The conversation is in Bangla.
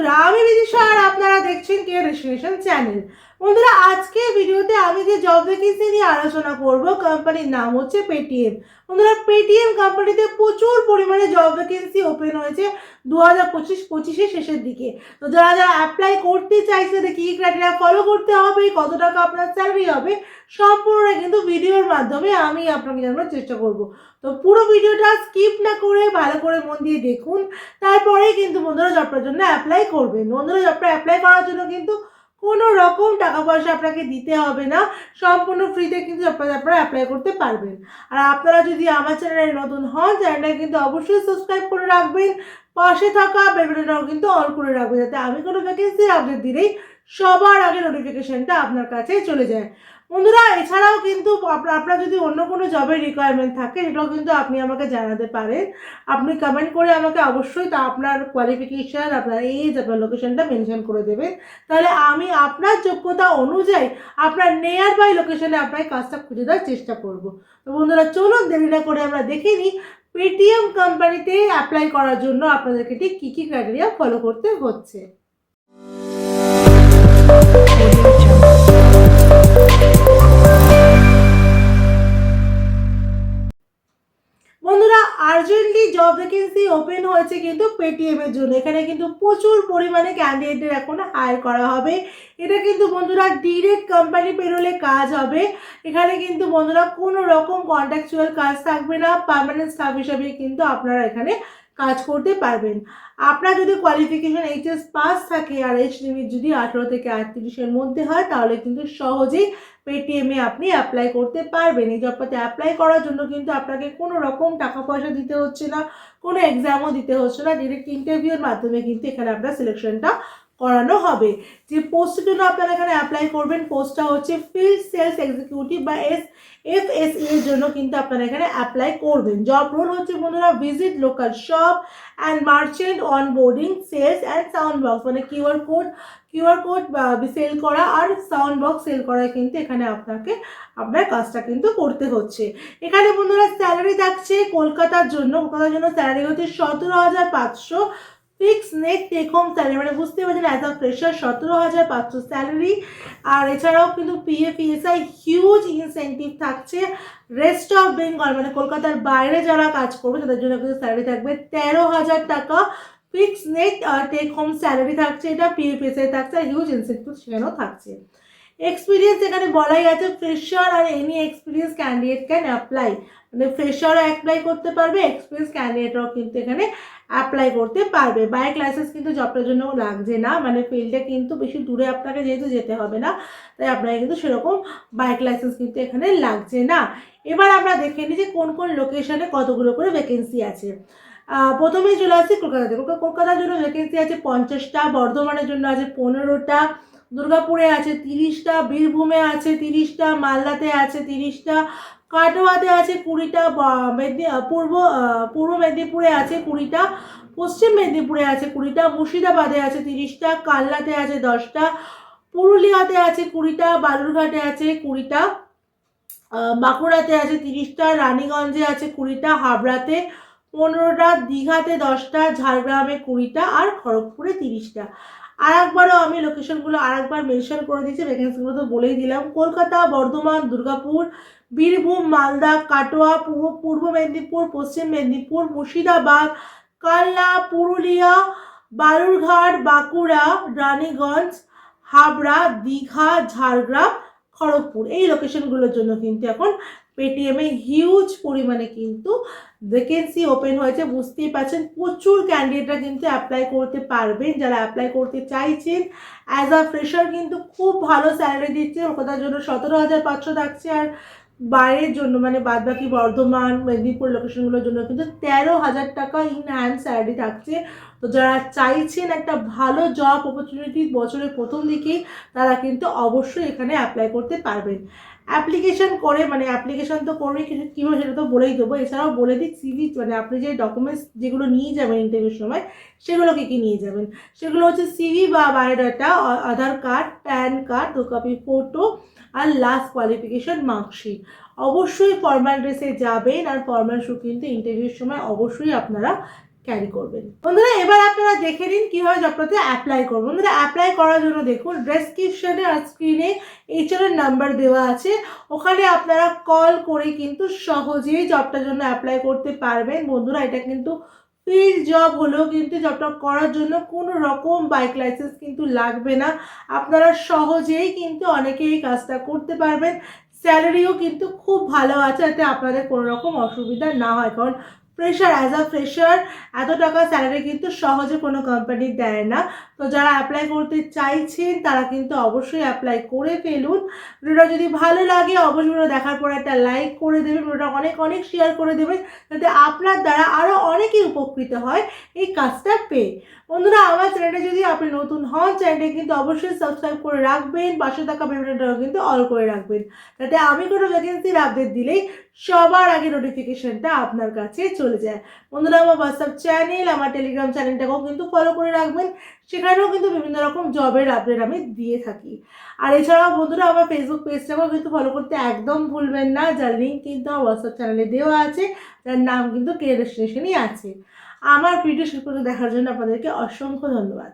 বন্ধুরা, আমি বিদিশা আর আপনারা দেখছেন কে ডেস্টিনেশন চ্যানেল। বন্ধুরা, আজকে ভিডিওতে আমি যে জব ভ্যাকেন্সি নিয়ে আলোচনা করব, কোম্পানির নাম হচ্ছে পেটিএম। বন্ধুরা, পেটিএম কোম্পানিতে প্রচুর পরিমাণে জব ভ্যাকেন্সি ওপেন হয়েছে 2025-25 শেষের দিকে। তো যারা যারা অ্যাপ্লাই করতে চাইছে, কী ক্রাইটেরিয়া ফলো করতে হবে, কত টাকা আপনার স্যালারি হবে, সম্পূর্ণ কিন্তু ভিডিওর মাধ্যমে আমি আপনাকে জানানোর চেষ্টা করব। তো পুরো ভিডিওটা স্কিপ না করে ভালো করে মন দিয়ে দেখুন, তারপরেই কিন্তু বন্ধুরা জবটার জন্য অ্যাপ্লাই করবেন। বন্ধুরা, জবটা অ্যাপ্লাই করার জন্য কিন্তু কোনো রকম টাকা পয়সা আপনাকে দিতে হবে না, সম্পূর্ণ ফ্রিতে কিন্তু জবটা আপনারা অ্যাপ্লাই করতে পারবেন। আর আপনারা যদি আমার চ্যানেলে নতুন হন, চ্যানেলটা কিন্তু অবশ্যই সাবস্ক্রাইব করে রাখবেন, পাশে থাকা বেল বাটনটাও কিন্তু অন করে রাখবেন, যাতে আমি কোনো ভ্যাকেন্সির আপডেট দিলেই সবার আগে নোটিফিকেশনটা আপনার কাছে চলে যায়। বন্ধুরা, এছাড়াও কিন্তু আপনার যদি অন্য কোনো জবের রিকোয়ারমেন্ট থাকে, সেটাও কিন্তু আপনি আমাকে জানাতে পারেন। আপনি কমেন্ট করে আমাকে অবশ্যই তা আপনার কোয়ালিফিকেশান, আপনার এজ, আপনার লোকেশনটা মেনশন করে দেবেন। তাহলে আমি আপনার যোগ্যতা অনুযায়ী আপনার নিয়ার বাই লোকেশনে আপনার কাজটা খুঁজে দেওয়ার চেষ্টা করব। তো বন্ধুরা, চলুন দেরি না করে আমরা দেখে নিই পেটিএম কোম্পানিতে অ্যাপ্লাই করার জন্য আপনাদেরকে ঠিক কী কী ক্রাইটেরিয়া ফলো করতে হচ্ছে। বন্ধুরা, আর্জেন্টলি জব ভ্যাকেন্সি ওপেন হয়েছে কিন্তু পেটিএম এর জন্য। এখানে কিন্তু প্রচুর পরিমাণে ক্যান্ডিডেটদের এখন হায়ার করা হবে। এটা কিন্তু বন্ধুরা ডিরেক্ট কোম্পানি পেরোলে কাজ হবে। এখানে কিন্তু বন্ধুরা কোনো রকম কন্ট্রাকচুয়াল কাজ থাকবে না, পার্মানেন্ট স্টাফ হিসাবে কিন্তু আপনারা এখানে কাজ করতে পারবেন। আপনার যদি কোয়ালিফিকেশন এইচএস পাস থাকে আর এজ লিমিট যদি 18 থেকে 38-এর মধ্যে হয়, তাহলে কিন্তু সহজেই পেটিএমে আপনি অ্যাপ্লাই করতে পারবেন। এই জবটাতে অ্যাপ্লাই করার জন্য কিন্তু আপনাকে কোনো রকম টাকা পয়সা দিতে হচ্ছে না, কোনো এক্সামও দিতে হচ্ছে না, ডিরেক্ট ইন্টারভিউর মাধ্যমে কিন্তু এখানে আপনার সিলেকশনটা করানো হবে। যে পোস্টের জন্য আপনারা এখানে অ্যাপ্লাই করবেন, পোস্টটা হচ্ছে ফিল্ড সেলস এক্সিকিউটিভ বা FSE এর জন্য কিন্তু আপনারা এখানে অ্যাপ্লাই করবেন। জব রোল হচ্ছে বন্ধুরা visit local shop and merchant onboarding, sales and sound box, মানে কিউআর কোড সেল করা আর সাউন্ড বক্স সেল করা কিন্তু এখানে আপনার কাজটা কিন্তু করতে হচ্ছে। এখানে বন্ধুরা স্যালারি থাকছে কলকাতার জন্য স্যালারি হচ্ছে 17,500 fix net take home salary, মানে বুঝতে পারছেন অ্যাজ আ ফ্রেশার 17,500 স্যালারি। আর এছাড়াও কিন্তু PF ESI হিউজ ইনসেন্টিভ থাকছে। রেস্ট অফ বেঙ্গল, মানে কলকাতার বাইরে যারা কাজ করবে তাদের জন্য কিন্তু স্যালারি থাকবে 13,000 টাকা fix net take home salary থাকছে। এটা PF ESI থাকছে, আর হিউজ ইনসেন্টিভ সেখানেও থাকছে। এক্সপিরিয়েন্স এখানে বলাই আছে ফ্রেশার আর any experience candidate can apply, মানে ফ্রেশারও অ্যাপ্লাই করতে পারবে, এক্সপিরিয়েন্স ক্যান্ডিডেটরাও কিন্তু এখানে অ্যাপ্লাই করতে পারবে। বাইক লাইসেন্স কিন্তু জবটার জন্য লাগছে না, মানে ফিল্ডে কিন্তু বেশি দূরে আপনাকে যেহেতু যেতে হবে না, তাই আপনাকে কিন্তু সেরকম বাইক লাইসেন্স কিন্তু এখানে লাগছে না। এবার আমরা দেখে নিই যে কোন কোন লোকেশনে কতগুলো করে ভ্যাকেন্সি আছে। প্রথমেই চলে আসছি কলকাতাতে। কলকাতার জন্য ভ্যাকেন্সি আছে 50টা, বর্ধমানের জন্য আছে 15টা, দুর্গাপুরে আছে 30টা, বীরভূমে আছে 30টা, মালদাতে আছে 30টা, কাটোয়াতে আছে 20টা, পূর্ব মেদিনীপুরে আছে 20টা, পশ্চিম মেদিনীপুরে আছে 20টা, মুর্শিদাবাদে আছে 30টা, কালনাতে আছে 10টা, পুরুলিয়াতে আছে 20টা, বালুরঘাটে আছে 20টা, বাঁকুড়াতে আছে 30টা, রানীগঞ্জে আছে 20টা, হাবড়াতে 15টা, দীঘাতে 10টা, ঝাড়গ্রামে 20টা আর খড়গপুরে 30টা। আর একবারও আমি লোকেশনগুলো আরেকবার মেনশন করে দিচ্ছি, ভ্যাকেন্সিগুলো তো বলেই দিলাম। কলকাতা, বর্ধমান, দুর্গাপুর, বীরভূম, মালদা, কাটোয়া, পূর্ব মেদিনীপুর, পশ্চিম মেদিনীপুর, মুর্শিদাবাদ, কালনা, পুরুলিয়া, বালুরঘাট, বাঁকুড়া, রানীগঞ্জ, হাবড়া, দীঘা, ঝাড়গ্রাম, খড়গপুর, এই লোকেশনগুলোর জন্য কিন্তু এখন পেটিএমে হিউজ পরিমাণে কিন্তু ভ্যাকেন্সি ওপেন হয়েছে। বুঝতেই পারছেন প্রচুর ক্যান্ডিডেটরা কিন্তু অ্যাপ্লাই করতে পারবেন। যারা অ্যাপ্লাই করতে চাইছেন অ্যাজ আ ফ্রেশার কিন্তু খুব ভালো স্যালারি দিচ্ছে, কলকাতার জন্য 17,500 থাকছে, আর বাইরের জন্য মানে বাদবাকি বর্ধমান, মেদিনীপুর লোকেশনগুলোর জন্য কিন্তু 13,000 টাকা ইন হ্যান্ড স্যালারি থাকছে। তো যারা চাইছেন একটা ভালো জব অপরচুনিটি বছরের প্রথম দিকেই, তারা কিন্তু অবশ্যই এখানে অ্যাপ্লাই করতে পারবেন। অ্যাপ্লিকেশন করে, মানে অ্যাপ্লিকেশন তো করবে কিছু কীভাবে সেটা তো বলেই দেবো। এছাড়াও বলে দিই সিভি, মানে আপনি যে ডকুমেন্টস যেগুলো নিয়ে যাবেন ইন্টারভিউর সময়, সেগুলো কী নিয়ে যাবেন। সেগুলো হচ্ছে সিভি বা biodata, Aadhaar card, PAN card, 2 copy photo আর লাস্ট কোয়ালিফিকেশন মার্কশিট। অবশ্যই ফর্মাল ড্রেসে যাবেন, আর ফর্মাল শ্যু কিন্তু ইন্টারভিউর সময় অবশ্যই আপনারা ক্যারি করবেন। বন্ধুরা এবার আপনারা দেখে নিন কীভাবে জবটাতে অ্যাপ্লাই করবেন। বন্ধুরা অ্যাপ্লাই করার জন্য দেখুন ডেসক্রিপশনে আর স্ক্রিনে HR এর নাম্বার দেওয়া আছে, ওখানে আপনারা কল করে কিন্তু সহজেই জবটার জন্য অ্যাপ্লাই করতে পারবেন। বন্ধুরা এটা কিন্তু ফিল্ড জব হলেও কিন্তু জবটা করার জন্য কোনো রকম বাইক লাইসেন্স কিন্তু লাগবে না, আপনারা সহজেই কিন্তু অনেকেই এই কাজটা করতে পারবেন। স্যালারিও কিন্তু খুব ভালো আছে, যাতে আপনাদের কোনো রকম অসুবিধা না হয়, কারণ ফ্রেশার এত টাকা স্যালারি কিন্তু সহজে কোনো কোম্পানি দেয় না। তো যারা অ্যাপ্লাই করতে চাইছেন তারা কিন্তু অবশ্যই অ্যাপ্লাই করে ফেলুন। ভিডিওটা যদি ভালো লাগে অবশ্যই ভিডিও দেখার পর একটা লাইক করে দেবেন, ভিডিওটা অনেক অনেক শেয়ার করে দেবেন, যাতে আপনার দ্বারা আরও অনেকেই উপকৃত হয় এই কাজটা পেয়ে। বন্ধুরা আমার চ্যানেলটা যদি আপনি নতুন হন, চ্যানেলটা কিন্তু অবশ্যই সাবস্ক্রাইব করে রাখবেন, পাশে থাকা বেল বাটনটাও কিন্তু অল করে রাখবেন, যাতে আমি কোনো ভ্যাকেন্সির আপডেট দিলেই সবার আগে নোটিফিকেশনটা আপনার কাছে চলে যায়। বন্ধুরা আমার হোয়াটসঅ্যাপ চ্যানেল, আমার টেলিগ্রাম চ্যানেলটাকেও কিন্তু ফলো করে রাখবেন, সেখানেও কিন্তু বিভিন্ন রকম জবের আপডেট আমি দিয়ে থাকি। আর এছাড়াও বন্ধুরা আমার ফেসবুক পেজটাকেও কিন্তু ফলো করতে একদম ভুলবেন না, যার লিঙ্ক কিন্তু আমার হোয়াটসঅ্যাপ চ্যানেলে দেওয়া আছে, যার নাম কিন্তু কেরিয়ার ডেস্টিনেশনই আছে। আমার ভিডিও শেষ পর্যন্ত দেখার জন্য আপনাদেরকে অসংখ্য ধন্যবাদ।